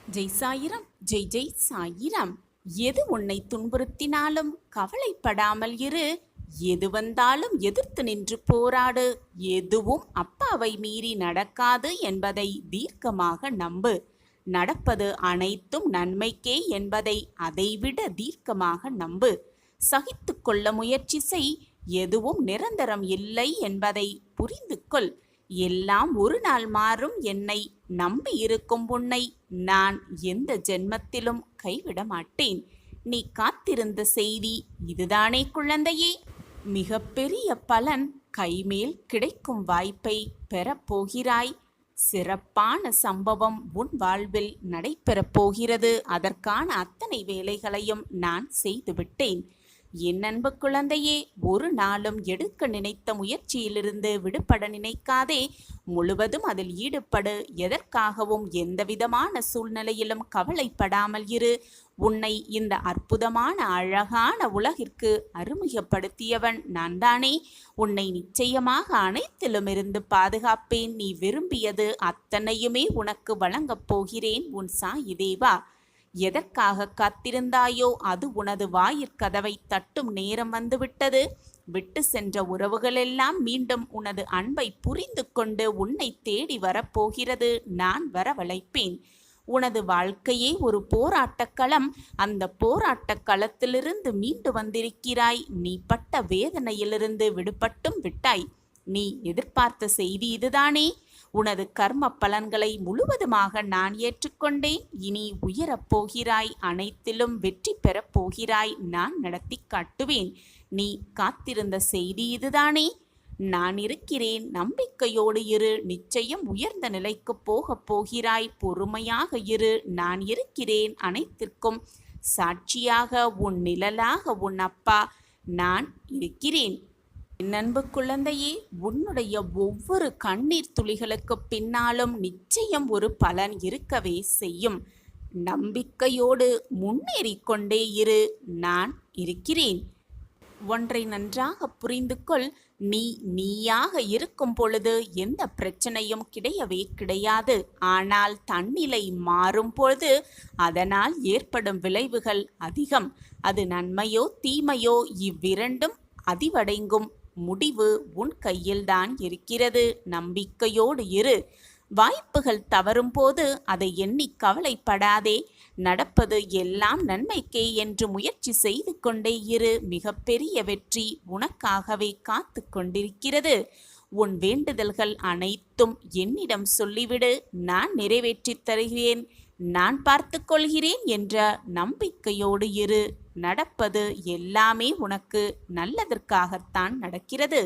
ஜெய் சாயிரம், ஜெய் ஜெய் சாயிரம். எது உன்னை துன்புறுத்தினாலும் கவலைப்படாமல் இரு. எது வந்தாலும் எதிர்த்து நின்று போராடு. எதுவும் அப்பாவை மீறி நடக்காது என்பதை தீர்க்கமாக நம்பு. நடப்பது அனைத்தும் நன்மைக்கே என்பதை அதைவிட தீர்க்கமாக நம்பு. சகித்து கொள்ள முயற்சி செய். எதுவும் நிரந்தரம் இல்லை என்பதை புரிந்து கொள். எல்லாம் ஒரு நாள் மாறும். என்னை நம்பி இருக்கும் உன்னை நான் எந்த ஜென்மத்திலும் கைவிட மாட்டேன். நீ காத்திருந்த செய்தி இதுதானே குழந்தையே? மிகப்பெரிய பலன் கைமேல் கிடைக்கும் வாய்ப்பை பெறப்போகிறாய். சிறப்பான சம்பவம் உன் வாழ்வில் நடைபெறப் போகிறது. அதற்கான அத்தனை வேலைகளையும் நான் செய்துவிட்டேன். என் அன்பு குழந்தையே, ஒரு நாளும் எடுக்க நினைத்த முயற்சியிலிருந்து விடுபட நினைக்காதே. முழுவதும் அதில் ஈடுபடு. எதற்காகவும் எந்தவிதமான சூழ்நிலையிலும் கவலைப்படாமல் இரு. உன்னை இந்த அற்புதமான அழகான உலகிற்கு அறிமுகப்படுத்தியவன் நான் தானே. உன்னை நிச்சயமாக அனைத்திலும் இருந்து பாதுகாப்பேன். நீ விரும்பியது அத்தனையுமே உனக்கு வழங்கப் போகிறேன் உன் சாயி தேவா. எதற்காக காத்திருந்தாயோ அது உனது வாயிற்கதவை தட்டும் நேரம் வந்துவிட்டது. விட்டு சென்ற உறவுகளெல்லாம் மீண்டும் உனது அன்பை புரிந்து கொண்டு உன்னை தேடி வரப்போகிறது. நான் வரவழைப்பேன். உனது வாழ்க்கையே ஒரு போராட்டக்களம். அந்த போராட்டக் களத்திலிருந்து மீண்டு வந்திருக்கிறாய். நீ பட்ட வேதனையிலிருந்து விடுபட்டும் விட்டாய். நீ எதிர்பார்த்த செய்தி இதுதானே? உனது கர்ம பலன்களை முழுவதுமாக நான் ஏற்றுக்கொண்டேன். இனி உயரப் போகிறாய். அனைத்திலும் வெற்றி பெறப் போகிறாய். நான் நடத்தி காட்டுவேன். நீ காத்திருந்த செய்தி இதுதானே? நான் இருக்கிறேன். நம்பிக்கையோடு இரு. நிச்சயம் உயர்ந்த நிலைக்கு போகப் போகிறாய். பொறுமையாக இரு. நான் இருக்கிறேன். அனைத்திற்கும் சாட்சியாக உன் நிழலாக உன் அப்பா நான் இருக்கிறேன். என் அன்பு குழந்தையே, உன்னுடைய ஒவ்வொரு கண்ணீர் துளிகளுக்கு பின்னாலும் நிச்சயம் ஒரு பலன் இருக்கவே செய்யும். நம்பிக்கையோடு முன்னேறிக்கொண்டே இரு. நான் இருக்கிறேன். ஒன்றை நன்றாக புரிந்து கொள். நீ நீயாக இருக்கும் பொழுது எந்த பிரச்சனையும் கிடையவே கிடையாது. ஆனால் தன்னிலை மாறும் பொழுது அதனால் ஏற்படும் விளைவுகள் அதிகம். அது நன்மையோ தீமையோ இவ்விரண்டும் அதிவடைங்கும் முடிவு உன் கையில்தான் இருக்கிறது. நம்பிக்கையோடு இரு. வாய்ப்புகள் தவறும் போது அதை எண்ணி கவலைப்படாதே. நடப்பது எல்லாம் நன்மைக்கே என்று முயற்சி செய்து கொண்டே இரு. மிகப்பெரிய வெற்றி உனக்காகவே காத்து கொண்டிருக்கிறது. உன் வேண்டுதல்கள் அனைத்தும் என்னிடம் சொல்லிவிடு. நான் நிறைவேற்றித் தருகிறேன். நான் பார்த்து கொள்கிறேன் என்ற நம்பிக்கையோடு இரு. நடப்பது எல்லாமே உனக்கு நல்லதற்காகத்தான் நடக்கிறது.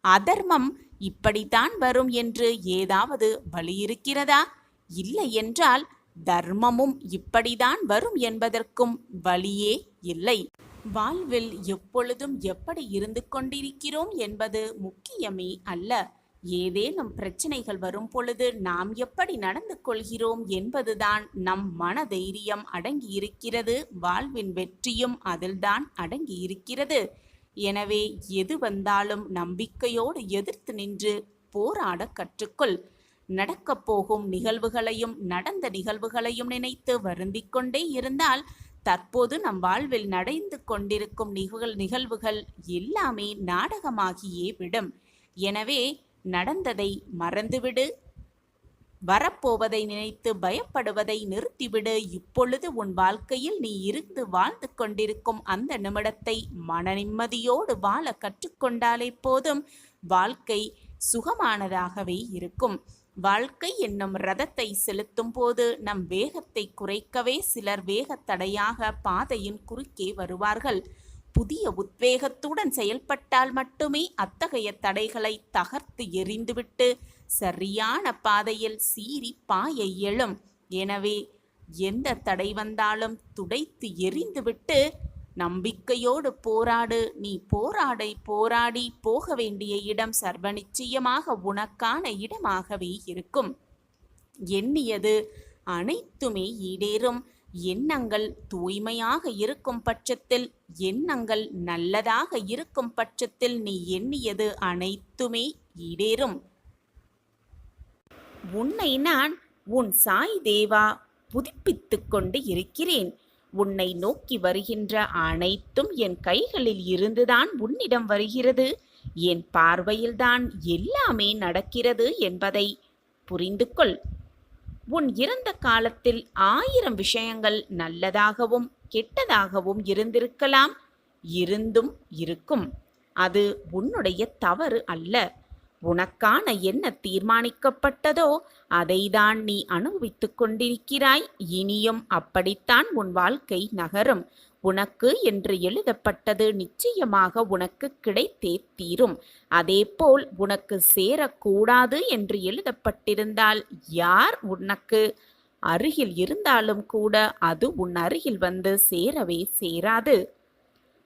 அதர்மம் இப்படித்தான் வரும் என்று ஏதாவது வழி இருக்கிறதா? இல்லை என்றால் தர்மமும் இப்படிதான் வரும் என்பதற்கும் வழியே இல்லை. வாழ்வில் எப்பொழுதும் எப்படி இருந்து கொண்டிருக்கிறோம் என்பது முக்கியமே அல்ல. ஏதேனும் பிரச்சனைகள் வரும் பொழுது நாம் எப்படி நடந்து கொள்கிறோம் என்பதுதான் நம் மன தைரியம் அடங்கி இருக்கிறது. வாழ்வின் வெற்றியும் அதில்தான் அடங்கி இருக்கிறது. எனவே எது வந்தாலும் நம்பிக்கையோடு எதிர்த்து நின்று போராட கற்றுக்கொள். நடக்கப் போகும் நிகழ்வுகளையும் நடந்த நிகழ்வுகளையும் நினைத்து வருந்திக் கொண்டே இருந்தால் தற்போது நம் வாழ்வில் நடந்து கொண்டிருக்கும் நிகழ்வுகள் எல்லாமே நாடகமாகியே விடும். எனவே நடந்ததை மறந்துவிடு. வரப்போவதை நினைத்து பயப்படுவதை நிறுத்திவிடு. இப்பொழுது உன் வாழ்க்கையில் நீ இருந்து வாழ்ந்து கொண்டிருக்கும் அந்த நிமிடத்தை மன நிம்மதியோடு வாழ கற்றுக்கொண்டாலே போதும். வாழ்க்கை சுகமானதாகவே இருக்கும். வாழ்க்கை என்னும் ரதத்தை செலுத்தும் போது நம் வேகத்தை குறைக்கவே சிலர் வேகத்தடையாக பாதையின் குறுக்கே வருவார்கள். புதிய உத்வேகத்துடன் செயல்பட்டால் மட்டுமே அத்தகைய தடைகளை தகர்த்து எறிந்துவிட்டு சரியான பாதையில் சீறி பாய இயலும். எனவே எந்த தடை வந்தாலும் துடைத்து எறிந்துவிட்டு நம்பிக்கையோடு போராடு. நீ போராடி போக வேண்டிய இடம் சர்வ நிச்சயமாக உனக்கான இடமாகவே இருக்கும். எண்ணியது அனைத்துமே ஈடேறும். எண்ணங்கள் தூய்மையாக இருக்கும் பட்சத்தில், எண்ணங்கள் நல்லதாக இருக்கும் பட்சத்தில் நீ எண்ணியது அனைத்துமே ஈடேறும். உன்னை நான் உன் சாய் தேவா புதுப்பித்துக் கொண்டு இருக்கிறேன். உன்னை நோக்கி வருகின்ற அனைத்தும் என் கைகளில் இருந்துதான் உன்னிடம் வருகிறது. என் பார்வையில்தான் எல்லாமே நடக்கிறது என்பதை புரிந்து கொள். உன் இறந்த காலத்தில் 1000 விஷயங்கள் நல்லதாகவும் கெட்டதாகவும் இருந்திருக்கலாம், இருந்தும் இருக்கும். அது உன்னுடைய தவறு அல்ல. உனக்கான என்ன தீர்மானிக்கப்பட்டதோ அதைதான் நீ அனுபவித்துக் கொண்டிருக்கிறாய். இனியும் அப்படித்தான் உன் வாழ்க்கை நகரும். உனக்கு என்று எழுதப்பட்டது நிச்சயமாக உனக்கு கிடைத்தே தீரும். அதேபோல் உனக்கு சேரக்கூடாது என்று எழுதப்பட்டிருந்தால் யார் உனக்கு அருகில் இருந்தாலும் கூட அது உன் அருகில் வந்து சேரவே சேராது.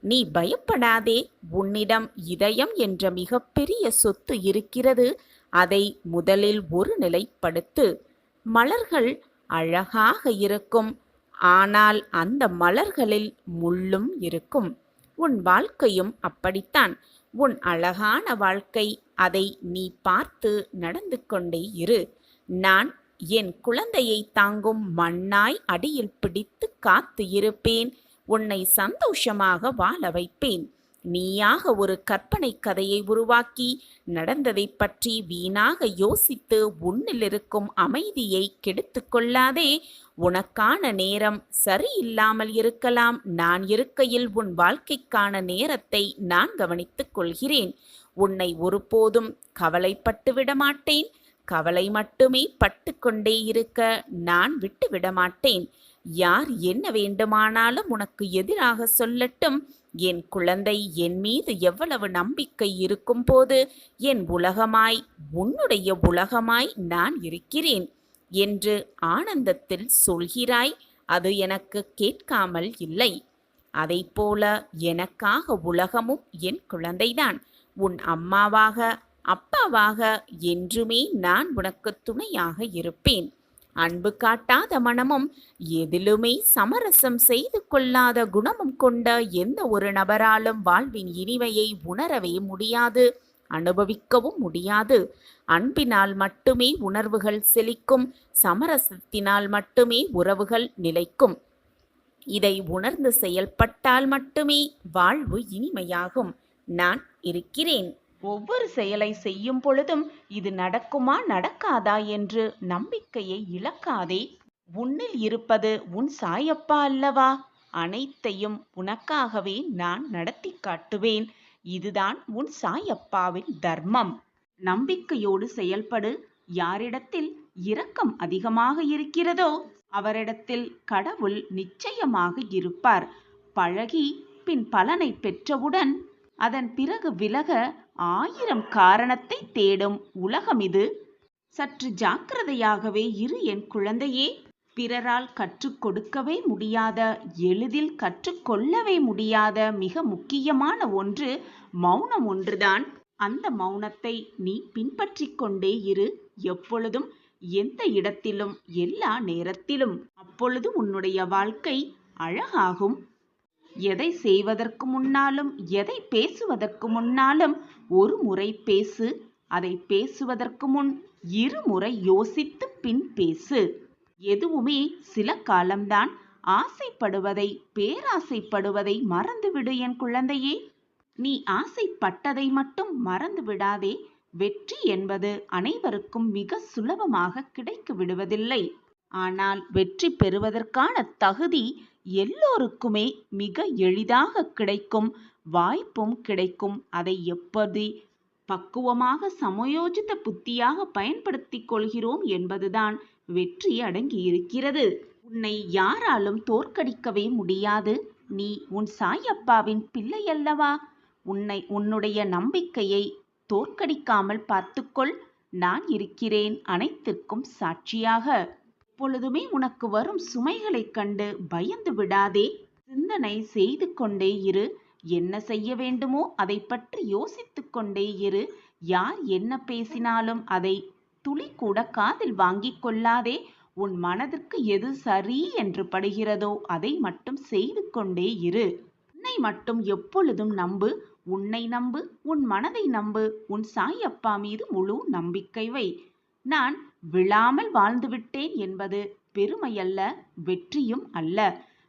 நீ பயப்படாதே. உன்னிடம் இதயம் என்ற மிகப்பெரிய சொத்து இருக்கிறது. அதை முதலில் ஒரு நிலைப்படுத்து. மலர்கள் அழகாக இருக்கும், ஆனால் அந்த மலர்களில் முள்ளும் இருக்கும். உன் வாழ்க்கையும் அப்படித்தான். உன் அழகான வாழ்க்கை, அதை நீ பார்த்து நடந்து கொண்டே இரு. நான் என் குழந்தையை தாங்கும் மண்ணாய் அடியில் பிடித்து காத்து இருப்பேன். உன்னை சந்தோஷமாக வாழ வைப்பேன். நீயாக ஒரு கற்பனை கதையை உருவாக்கி நடந்ததை பற்றி வீணாக யோசித்து உன்னில் இருக்கும் அமைதியை கெடுத்து கொள்ளாதே. உனக்கான நேரம் சரியில்லாமல் இருக்கலாம். நான் இருக்கையில் உன் வாழ்க்கைக்கான நேரத்தை நான் கவனித்துக் கொள்கிறேன். உன்னை ஒருபோதும் கவலைப்பட்டு விடமாட்டேன். கவலை மட்டுமே பட்டு கொண்டே இருக்க நான் விட்டு விடமாட்டேன். யார் என்ன வேண்டுமானாலும் உனக்கு எதிராக சொல்லட்டும். என் குழந்தை, என் மீது எவ்வளவு நம்பிக்கை இருக்கும் போது என் உலகமாய் உன்னுடைய உலகமாய் நான் இருக்கிறேன் என்று ஆனந்தத்தில் சொல்கிறாய். அது எனக்கு கேட்காமல் இல்லை. அதைப்போல எனக்காக உலகமும் என் குழந்தைதான். உன் அம்மாவாக அப்பாவாக என்றுமே நான் உனக்கு துணையாக இருப்பேன். அன்பு காட்டாத மனமும் எதிலுமே சமரசம் செய்து கொள்ளாத குணமும் கொண்ட எந்த ஒரு நபராலும் வாழ்வின் இனிமையை உணரவே முடியாது, அனுபவிக்கவும் முடியாது. அன்பினால் மட்டுமே உணர்வுகள் செழிக்கும். சமரசத்தினால் மட்டுமே உறவுகள் நிலைக்கும். இதை உணர்ந்து செயல்பட்டால் மட்டுமே வாழ்வு இனிமையாகும். நான் இருக்கிறேன். ஒவ்வொரு செயலை செய்யும் பொழுதும் இது நடக்குமா நடக்காதா என்று நம்பிக்கையை இழக்காதே. உன்னில் இருப்பது உன் சாயப்பா அல்லவா? அனைத்தையும் உனக்காகவே நான் நடத்தி காட்டுவேன். இதுதான் உன் சாயப்பாவின் தர்மம். நம்பிக்கையோடு செயல்படு. யாரிடத்தில் இரக்கம் அதிகமாக இருக்கிறதோ அவரிடத்தில் கடவுள் நிச்சயமாக இருப்பார். பழகி பின் பலனை பெற்றவுடன் அதன் பிறகு விலக 1000 காரணத்தை தேடும் உலகம் இது. சற்று ஜாக்கிரதையாகவே இரு என் குழந்தையே. பிறரால் கற்றுக் கொடுக்கவே முடியாத, எளிதில் கற்றுக்கொள்ளவே முடியாத மிக முக்கியமான ஒன்று மௌனம் ஒன்றுதான். அந்த மௌனத்தை நீ பின்பற்றி கொண்டே இரு. எப்பொழுதும், எந்த இடத்திலும், எல்லா நேரத்திலும். அப்பொழுது உன்னுடைய வாழ்க்கை அழகாகும். எதை செய்வதற்கு முன்னாலும், எதை பேசுவதற்கு முன்னாலும் ஒரு முறை பேசு. அதை பேசுவதற்கு முன் 2 முறை யோசித்து பின் பேசு. எதுவுமே சில காலம்தான். ஆசைப்படுவதை, பேராசைப்படுவதை மறந்துவிடு என் குழந்தையே. நீ ஆசைப்பட்டதை மட்டும் மறந்து விடாதே. வெற்றி என்பது அனைவருக்கும் மிக சுலபமாக கிடைத்து விடுவதில்லை. ஆனால் வெற்றி பெறுவதற்கான தகுதி எல்லோருக்குமே மிக எளிதாக கிடைக்கும். வாய்ப்பும் கிடைக்கும். அதை எப்படி பக்குவமாக சமயோஜித புத்தியாக பயன்படுத்திக் கொள்கிறோம் என்பதுதான் வெற்றி அடங்கியிருக்கிறது. உன்னை யாராலும் தோற்கடிக்கவே முடியாது. நீ உன் சாயப்பாவின் பிள்ளை அல்லவா? உன்னுடைய நம்பிக்கையை தோற்கடிக்காமல் பார்த்துக்கொள். நான் இருக்கிறேன் அனைத்திற்கும் சாட்சியாக. எப்பொழுதுமே உனக்கு வரும் சுமைகளைக் கண்டு பயந்து விடாதே. சிந்தனை செய்து கொண்டே இரு. என்ன செய்ய வேண்டுமோ அதை பற்றி யோசித்து கொண்டே இரு. யார் என்ன பேசினாலும் அதை துளி கூட காதில் வாங்கிக் கொள்ளாதே. உன் மனதிற்கு எது சரி என்று படுகிறதோ அதை மட்டும் செய்து கொண்டே இரு. உன்னை மட்டும் எப்பொழுதும் நம்பு. உன்னை நம்பு, உன் மனதை நம்பு. உன் சாயப்பா மீது முழு நம்பிக்கை வை. நான் விழாமல் வாழ்ந்துவிட்டேன் என்பது பெருமையல்ல, வெற்றியும் அல்ல.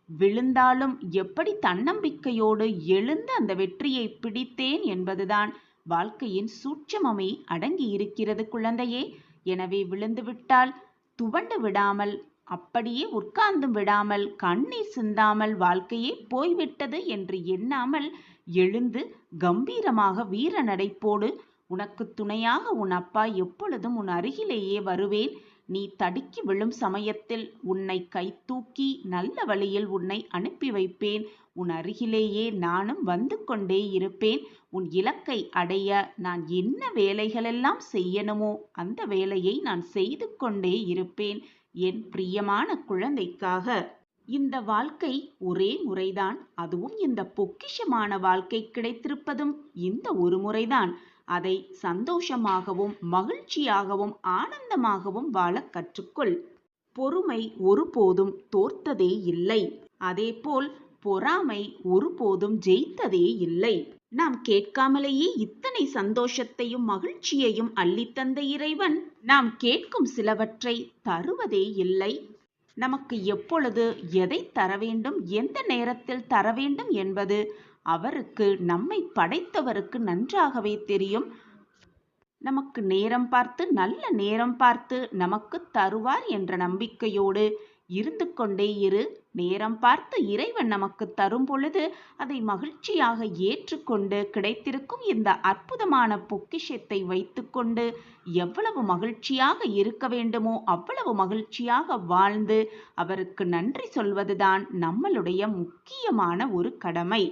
விழுந்தாலும் எப்படி தன்னம்பிக்கையோடு எழுந்து அந்த வெற்றியை பிடித்தேன் என்பதுதான் வாழ்க்கையின் சூட்சமமே அடங்கி இருக்கிறது குழந்தையே. எனவே விழுந்து விட்டால் துவண்டு விடாமல், அப்படியே உட்கார்ந்தும் விடாமல், கண்ணீர் சிந்தாமல் வாழ்க்கையே போய்விட்டது என்று எண்ணாமல் எழுந்து கம்பீரமாக வீர நடைப்போடு. உனக்கு துணையாக உன் அப்பா எப்பொழுதும் உன் அருகிலேயே வருவேன். நீ தடுக்கி விழும் சமயத்தில் உன்னை கைதூக்கி நல்ல வழியில் உன்னை அனுப்பி வைப்பேன். உன் அருகிலேயே நானும் வந்து கொண்டே இருப்பேன். உன் இலக்கை அடைய நான் என்ன வேலைகளெல்லாம் செய்யணுமோ அந்த வேலையை நான் செய்து கொண்டே இருப்பேன் என் பிரியமான குழந்தைக்காக. இந்த வாழ்க்கை ஒரே முறைதான். அதுவும் இந்த பொக்கிஷமான வாழ்க்கை கிடைத்திருப்பதும் இந்த ஒரு முறைதான். அதை சந்தோஷமாகவும் மகிழ்ச்சியாகவும் ஆனந்தமாகவும் வாழ கற்றுக்கொள். பொறுமை ஒருபோதும் தோற்றதே இல்லை. அதேபோல் பொறாமை ஒருபோதும் ஜெயித்ததே இல்லை. நாம் கேட்காமலேயே இத்தனை சந்தோஷத்தையும் மகிழ்ச்சியையும் அள்ளித்தந்த இறைவன் நாம் கேட்கும் சிலவற்றை தருவதே இல்லை. நமக்கு எப்பொழுது எதை தர வேண்டும், எந்த நேரத்தில் தர வேண்டும் என்பது அவருக்கு, நம்மை படைத்தவருக்கு நன்றாகவே தெரியும். நமக்கு நேரம் பார்த்து, நல்ல நேரம் பார்த்து நமக்கு தருவார் என்ற நம்பிக்கையோடு இருந்து கொண்டே இரு. நேரம் பார்த்து இறைவன் நமக்கு தரும் பொழுது அதை மகிழ்ச்சியாக ஏற்றுக்கொண்டு கிடைத்திருக்கும் இந்த அற்புதமான பொக்கிஷத்தை வைத்துக்கொண்டு எவ்வளவு மகிழ்ச்சியாக இருக்க வேண்டுமோ அவ்வளவு மகிழ்ச்சியாக வாழ்ந்து அவருக்கு நன்றி சொல்வதுதான் நம்மளுடைய முக்கியமான ஒரு கடமை.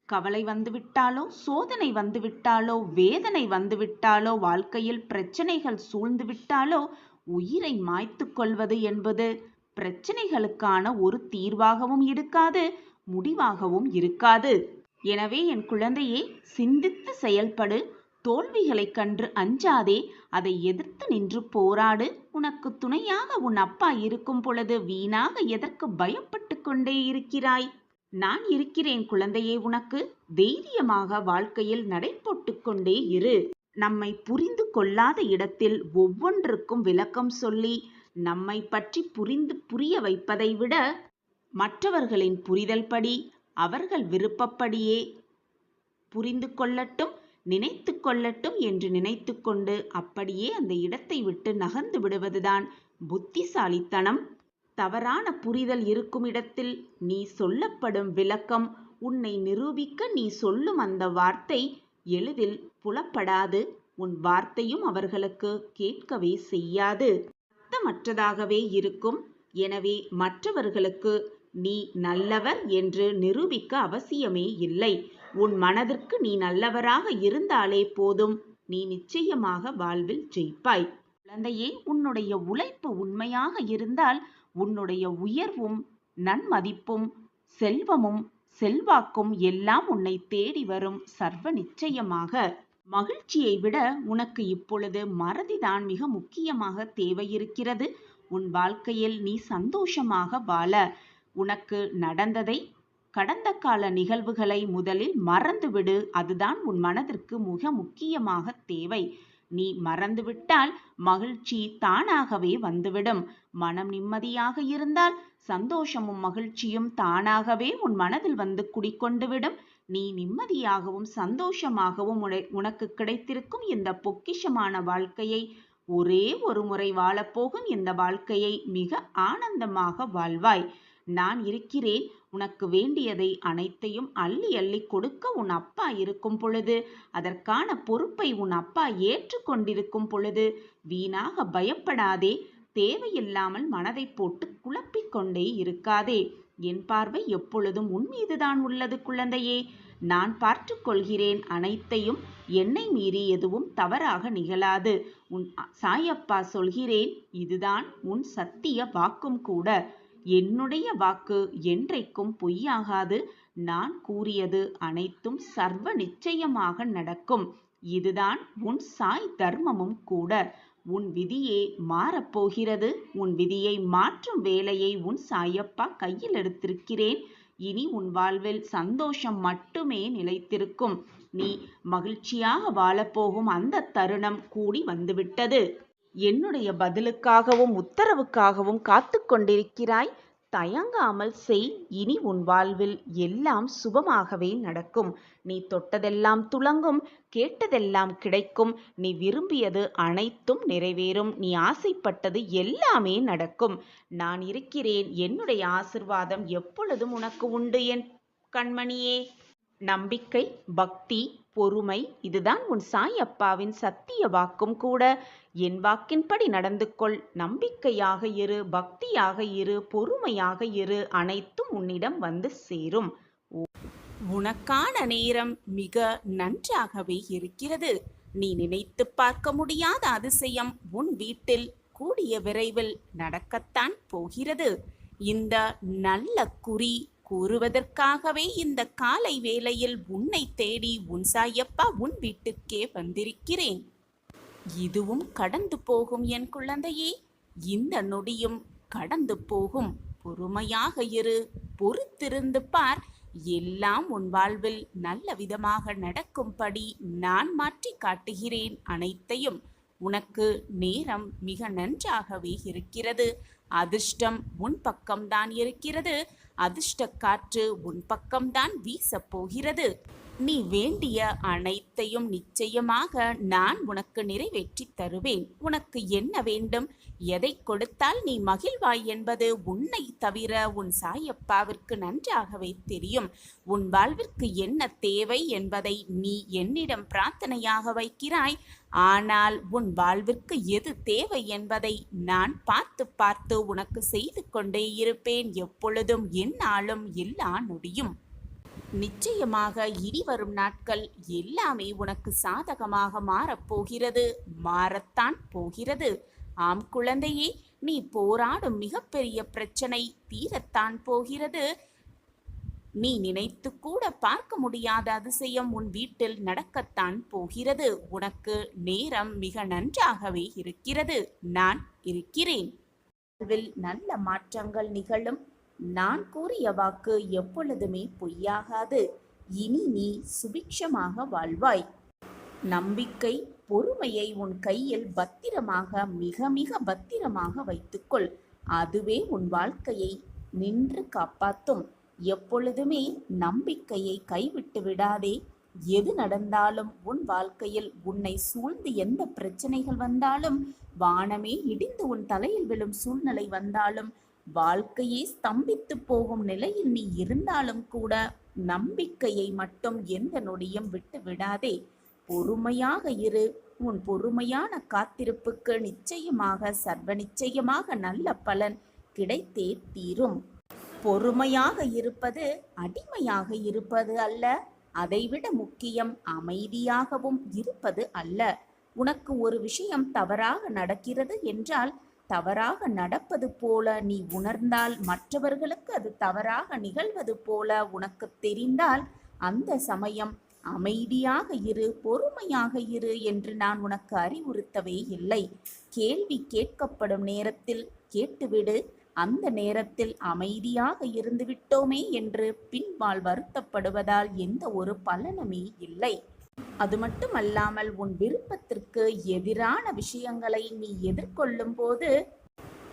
கவலை வந்துவிட்டாலோ, சோதனை வந்துவிட்டாலோ, வேதனை வந்துவிட்டாலோ, வாழ்க்கையில் பிரச்சனைகள் சூழ்ந்து விட்டாலோ உயிரை மாய்த்து கொள்வது என்பது பிரச்சனைகளுக்கான ஒரு தீர்வாகவும் இருக்காது, முடிவாகவும் இருக்காது. எனவே என் குழந்தையே, சிந்தித்து செயல்படு. தோல்விகளை கண்டு அஞ்சாதே, அதை எதிர்த்து நின்று போராடு. உனக்கு துணையாக உன் அப்பா இருக்கும் பொழுது வீணாக எதற்கு பயப்பட்டு கொண்டே இருக்கிறாய்? நான் இருக்கிறேன் குழந்தையே. உனக்கு தைரியமாக வாழ்க்கையில் நடை போட்டு கொண்டே இரு. நம்மை புரிந்து கொள்ளாத இடத்தில் ஒவ்வொன்றுக்கும் விளக்கம் சொல்லி நம்மை பற்றி புரிய வைப்பதை விட மற்றவர்களின் புரிதல் படி அவர்கள் விருப்பப்படியே புரிந்து கொள்ளட்டும், நினைத்து கொள்ளட்டும் என்று நினைத்து கொண்டு அப்படியே அந்த இடத்தை விட்டு நகர்ந்து விடுவதுதான் புத்திசாலித்தனம். தவறான புரிதல் இருக்கும் இடத்தில் நீ சொல்லப்படும் விளக்கம், உன்னை நிரூபிக்க நீ சொல்லும் அந்த வார்த்தை எளிதில் புலப்படாது. உன் வார்த்தையும் அவர்களுக்கு கேட்கவே செய்யாது, அர்த்தமற்றதாகவே இருக்கும். எனவே மற்றவர்களுக்கு நீ நல்லவர் என்று நிரூபிக்க அவசியமே இல்லை. உன் மனதிற்கு நீ நல்லவராக இருந்தாலே போதும், நீ நிச்சயமாக வாழ்வில் ஜெயிப்பாய். குழந்தையே, உன்னுடைய உழைப்பு உண்மையாக இருந்தால் உன்னுடைய உயர்வும் நன்மதிப்பும் செல்வமும் செல்வாக்கும் எல்லாம் உன்னை தேடி வரும் சர்வ நிச்சயமாக. மகிழ்ச்சியை விட உனக்கு இப்பொழுது மறதிதான் மிக முக்கியமாக தேவையிருக்கிறது. உன் வாழ்க்கையில் நீ சந்தோஷமாக வாழ உனக்கு நடந்ததை, கடந்த கால நிகழ்வுகளை முதலில் மறந்துவிடு. அதுதான் உன் மனதிற்கு மிக முக்கியமாக தேவை. நீ மறந்துவிட்டால் மகிழ்ச்சி தானாகவே வந்துவிடும். மனம் நிம்மதியாக இருந்தால் சந்தோஷமும் மகிழ்ச்சியும் தானாகவே உன் மனதில் வந்து குடிக்கொண்டுவிடும். நீ நிம்மதியாகவும் சந்தோஷமாகவும் உனக்கு கிடைத்திருக்கும் இந்த பொக்கிஷமான வாழ்க்கையை, ஒரே ஒரு முறை வாழப்போகும் இந்த வாழ்க்கையை மிக ஆனந்தமாக வாழ்வாய். நான் இருக்கிறேன். உனக்கு வேண்டியதை அனைத்தையும் அள்ளி அள்ளி கொடுக்க உன் அப்பா இருக்கும் பொழுது, அதற்கான பொறுப்பை உன் அப்பா ஏற்றுக்கொண்டிருக்கும் பொழுது வீணாக பயப்படாதே. தேவையில்லாமல் மனதை போட்டு குழப்பிக்கொண்டே இருக்காதே. என் பார்வை எப்பொழுதும் உன் மீதுதான் உள்ளது குழந்தையே. நான் பார்த்து கொள்கிறேன் அனைத்தையும். என்னை மீறி எதுவும் தவறாக நிகழாது. உன் சாயப்பா சொல்கிறேன், இதுதான் உன் சத்திய வாக்கும் கூட. என்னுடைய வாக்கு என்றைக்கும் பொய்யாகாது. நான் கூறியது அனைத்தும் சர்வ நிச்சயமாக நடக்கும். இதுதான் உன் சாய் தர்மமும் கூட. உன் விதியே மாறப்போகிறது. உன் விதியை மாற்றும் வேலையை உன் சாயப்பா கையில் எடுத்திருக்கிறேன். இனி உன் வாழ்வில் சந்தோஷம் மட்டுமே நிலைத்திருக்கும். நீ மகிழ்ச்சியாக வாழப்போகும் அந்த தருணம் கூடி வந்துவிட்டது. என்னுடைய பதிலுக்காகவும் உத்தரவுக்காகவும் காத்து கொண்டிருக்கிறாய். தயங்காமல் செய். இனி உன் வாழ்வில் எல்லாம் சுபமாகவே நடக்கும். நீ தொட்டதெல்லாம் துலங்கும். கேட்டதெல்லாம் கிடைக்கும். நீ விரும்பியது அனைத்தும் நிறைவேறும். நீ ஆசைப்பட்டது எல்லாமே நடக்கும். நான் இருக்கிறேன். என்னுடைய ஆசிர்வாதம் எப்பொழுதும் உனக்கு உண்டு என் கண்மணியே. நம்பிக்கை, பக்தி, பொறுமை, இதுதான் உன் சாயப்பாவின் சத்திய வாக்கும் கூட. என் வாக்கின்படி நடந்து கொள். நம்பிக்கையாக இரு, பக்தியாக இரு, பொறுமையாக இரு. அனைத்தும் உன்னிடம் வந்து சேரும். உனக்கான நேரம் மிக நன்றாகவே இருக்கிறது. நீ நினைத்து பார்க்க முடியாத அதிசயம் உன் வீட்டில் கூடிய விரைவில் நடக்கத்தான் போகிறது. இந்த நல்ல குறி கூறுவதற்காகவே இந்த காலை வேளையில் உன்னை தேடி உன் சாயப்பா உன் வீட்டுக்கே வந்திருக்கிறேன். இதுவும் கடந்து போகும் என் குழந்தையே. இந்த நொடியும் கடந்து போகும். பொறுமையாக இரு, பொறுத்திருந்து பார். எல்லாம் உன் வாழ்வில் நல்ல விதமாக நடக்கும்படி நான் மாற்றி காட்டுகிறேன் அனைத்தையும். உனக்கு நேரம் மிக நன்றாகவே இருக்கிறது. அதிர்ஷ்டம் உன் பக்கம்தான் இருக்கிறது. அதிர்ஷ்ட காற்று உன் பக்கம்தான் வீசப் போகிறது. நீ வேண்டிய அனைத்தையும் நிச்சயமாக நான் உனக்கு நிறைவேற்றி தருவேன். உனக்கு என்ன வேண்டும், எதை கொடுத்தால் நீ மகிழ்வாய் என்பது உன்னை தவிர உன் சாயப்பாவிற்கு நன்றாகவே தெரியும். உன் வாழ்விற்கு என்ன தேவை என்பதை நீ என்னிடம் பிரார்த்தனையாக வைக்கிறாய். ஆனால் உன் வாழ்விற்கு எது தேவை என்பதை நான் பார்த்து பார்த்து உனக்கு செய்து கொண்டே இருப்பேன். எப்பொழுதும் என்னாலும் எல்லா நொடியும். நிச்சயமாக இனி வரும் நாட்கள் எல்லாமே உனக்கு சாதகமாக மாறப்போகிறது, மாறத்தான் போகிறது. ஆம் குழந்தையே, நீ போராடும் மிகப்பெரிய பிரச்சனை தீரத்தான் போகிறது. நீ நினைத்து கூட பார்க்க முடியாத அதிசயம் உன் வீட்டில் நடக்கத்தான் போகிறது. உனக்கு நேரம் மிக நன்றாகவே இருக்கிறது. நான் இருக்கிறேன். நல்ல மாற்றங்கள் நிகழும். நான் கூறிய வாக்கு எப்பொழுதுமே பொய்யாகாது. இனி நீ சுபிக்ஷமாக வாழ்வாய். நம்பிக்கை, பொறுமையை உன் கையில் பத்திரமாக, மிக மிக பத்திரமாக வைத்துக்கொள். அதுவே உன் வாழ்க்கையை நின்று காப்பாற்றும். எப்பொழுதுமே நம்பிக்கையை கைவிட்டு விடாதே. எது நடந்தாலும் உன் வாழ்க்கையில் உன்னை சூழ்ந்து எந்த பிரச்சனைகள் வந்தாலும், வானமே இடிந்து உன் தலையில் விழும் சூழ்நிலை வந்தாலும், வாழ்க்கையே ஸ்தம்பித்து போகும் நிலையில் நீ இருந்தாலும் கூட நம்பிக்கையை மட்டும் எந்த நொடியும் விட்டு விடாதே. பொறுமையாக இரு. உன் பொறுமையான காத்திருப்புக்கு நிச்சயமாக, சர்வ நிச்சயமாக நல்ல பலன் கிடைத்தே தீரும். பொறுமையாக இருப்பது அடிமையாக இருப்பது அல்ல. அதைவிட முக்கியம் அமைதியாகவும் இருப்பது அல்ல. உனக்கு ஒரு விஷயம் தவறாக நடக்கிறது என்றால், தவறாக நடப்பது போல நீ உணர்ந்தால், மற்றவர்களுக்கு அது தவறாக நிகழ்வது போல உனக்கு தெரிந்தால், அந்த சமயம் அமைதியாக இரு, பொறுமையாக இரு என்று நான் உனக்கு அறிவுறுத்தவே இல்லை. கேள்வி கேட்கப்படும் நேரத்தில் கேட்டுவிடு. அந்த நேரத்தில் அமைதியாக இருந்து விட்டோமே என்று பின்பால் வருத்தப்படுவதால் எந்த ஒரு பலனுமே இல்லை. அது மட்டுமல்லாமல் உன் விருப்பத்திற்கு எதிரான விஷயங்களை நீ எதிர்கொள்ளும் போது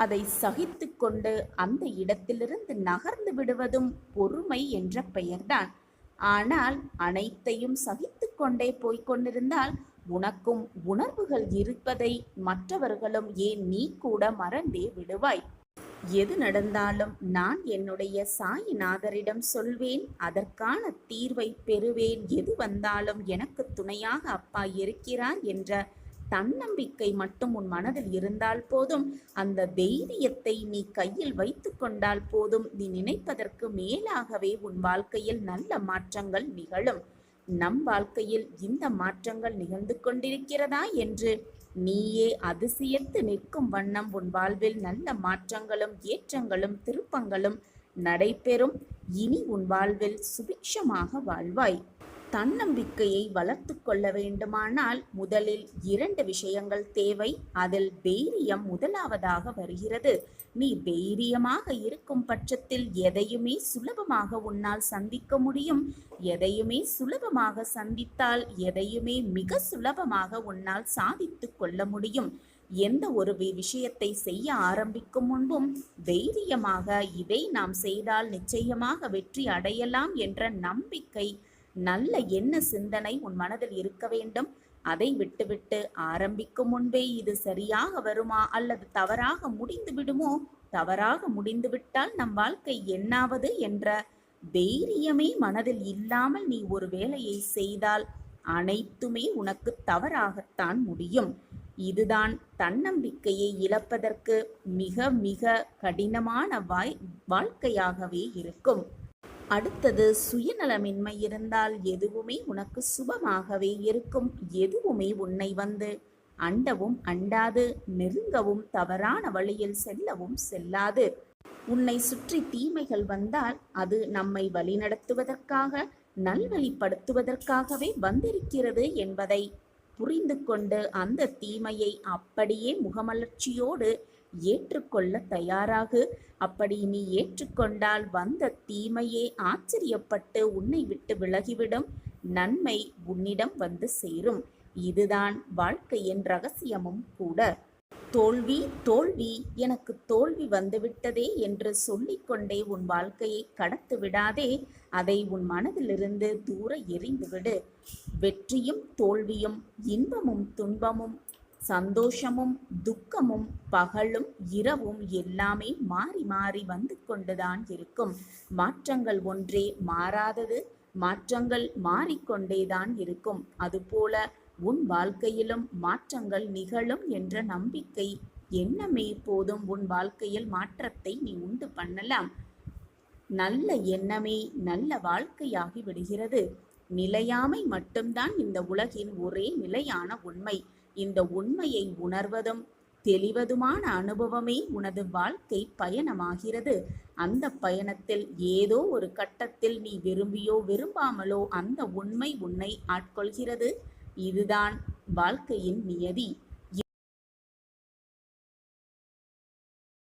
அதை சகித்து கொண்டு அந்த இடத்திலிருந்து நகர்ந்து விடுவதும் பொறுமை என்ற பெயர்தான். ஆனால் அனைத்தையும் சகித்து கொண்டே போய்கொண்டிருந்தால் உனக்கும் உணர்வுகள் இருப்பதை மற்றவர்களும், ஏன் நீ கூட மறந்தே விடுவாய். எது நடந்தாலும் நான் என்னுடைய சாயிநாதரிடம் சொல்வேன். அதற்கான தீர்வை பெறுவேன். எது வந்தாலும் எனக்கு துணையாக அப்பா இருக்கிறார் என்ற தன்னம்பிக்கை மட்டும் உன் மனதில் இருந்தால் போதும். அந்த தைரியத்தை நீ கையில் வைத்து கொண்டால் போதும். நீ நினைப்பதற்கு மேலாகவே உன் வாழ்க்கையில் நல்ல மாற்றங்கள் நிகழும். நம் வாழ்க்கையில் இந்த மாற்றங்கள் நிகழ்ந்து கொண்டிருக்கிறதா என்று நீயே அதிசயத்து நிற்கும் வண்ணம் உன் வாழ்வில் நல்ல மாற்றங்களும் ஏற்றங்களும் திருப்பங்களும் நடைபெறும். இனி உன் வாழ்வில் சுபிக்ஷமாக வாழ்வாய். தன்னம்பிக்கையை வளர்த்து கொள்ள வேண்டுமானால் முதலில் 2 விஷயங்கள் தேவை. அதில் தைரியம் முதலாவதாக வருகிறது. நீ தைரியமாக இருக்கும் பட்சத்தில் எதையுமே சுலபமாக உன்னால் சந்திக்க முடியும். எதையுமே சுலபமாக சந்தித்தால் எதையுமே மிக சுலபமாக உன்னால் சாதித்து கொள்ள முடியும். எந்த ஒரு விஷயத்தை செய்ய ஆரம்பிக்கும் முன்பும் தைரியமாக இதை நாம் செய்தால் நிச்சயமாக வெற்றி அடையலாம் என்ற நம்பிக்கை, நல்ல எண்ண சிந்தனை உன் மனதில் இருக்க வேண்டும். அதை விட்டுவிட்டு ஆரம்பிக்கும் முன்பே இது சரியாக வருமா அல்லது தவறாக முடிந்து விடுமோ, தவறாக முடிந்துவிட்டால் நம் வாழ்க்கை என்னாவது என்ற தைரியமே மனதில் இல்லாமல் நீ ஒரு வேலையை செய்தால் அனைத்துமே உனக்கு தவறாகத்தான் முடியும். இதுதான் தன்னம்பிக்கையை இழப்பதற்கு மிக மிக கடினமான வாழ்க்கையாகவே இருக்கும். அடுத்தது, சுயநலமின்மை இருந்தால் எதுவுமே உனக்கு சுபமாகவே இருக்கும். எதுவுமே உன்னை வந்து அண்டவும் அண்டாது, நெருங்கவும் தவறான வழியில் செல்லவும் செல்லாது. உன்னை சுற்றி தீமைகள் வந்தால் அது நம்மை வழிநடத்துவதற்காக, நல்வழிப்படுத்துவதற்காகவே வந்திருக்கிறது என்பதை புரிந்து கொண்டு அந்த தீமையை அப்படியே முகமலர்ச்சியோடு ஏற்றுக்கொள்ள தயாராகு. அப்படி நீ ஏற்றுக்கொண்டால் வந்த தீமையே ஆச்சரியப்பட்டு உன்னை விட்டு விலகிவிடும். நன்மை உன்னிடம் வந்து சேரும். இதுதான் வாழ்க்கையின் ரகசியமும் கூட. தோல்வி தோல்வி, எனக்கு தோல்வி வந்துவிட்டதே என்று சொல்லிக்கொண்டே உன் வாழ்க்கையை கடத்து விடாதே. அதை உன் மனதிலிருந்து தூர எறிந்துவிடு. வெற்றியும் தோல்வியும், இன்பமும் துன்பமும், சந்தோஷமும் துக்கமும், பகலும் இரவும் எல்லாமே மாறி மாறி வந்து கொண்டுதான் இருக்கும். மாற்றங்கள் ஒன்றே மாறாதது. மாற்றங்கள் மாறிக்கொண்டேதான் இருக்கும். அதுபோல உன் வாழ்க்கையிலும் மாற்றங்கள் நிகழும் என்ற நம்பிக்கை எண்ணமே போதும். உன் வாழ்க்கையில் மாற்றத்தை நீ உண்டு பண்ணலாம். நல்ல எண்ணமே நல்ல வாழ்க்கையாகி விடுகிறது. நிலையாமை மட்டும்தான் இந்த உலகின் ஒரே நிலையான உண்மை. இந்த உண்மையை உணர்வதும் தெளிவதுமான அனுபவமே உனது வாழ்க்கை பயணமாகிறது. அந்த பயணத்தில் ஏதோ ஒரு கட்டத்தில் நீ விரும்பியோ விரும்பாமலோ அந்த உண்மை உன்னை ஆட்கொள்கிறது. இதுதான் வாழ்க்கையின் நியதி.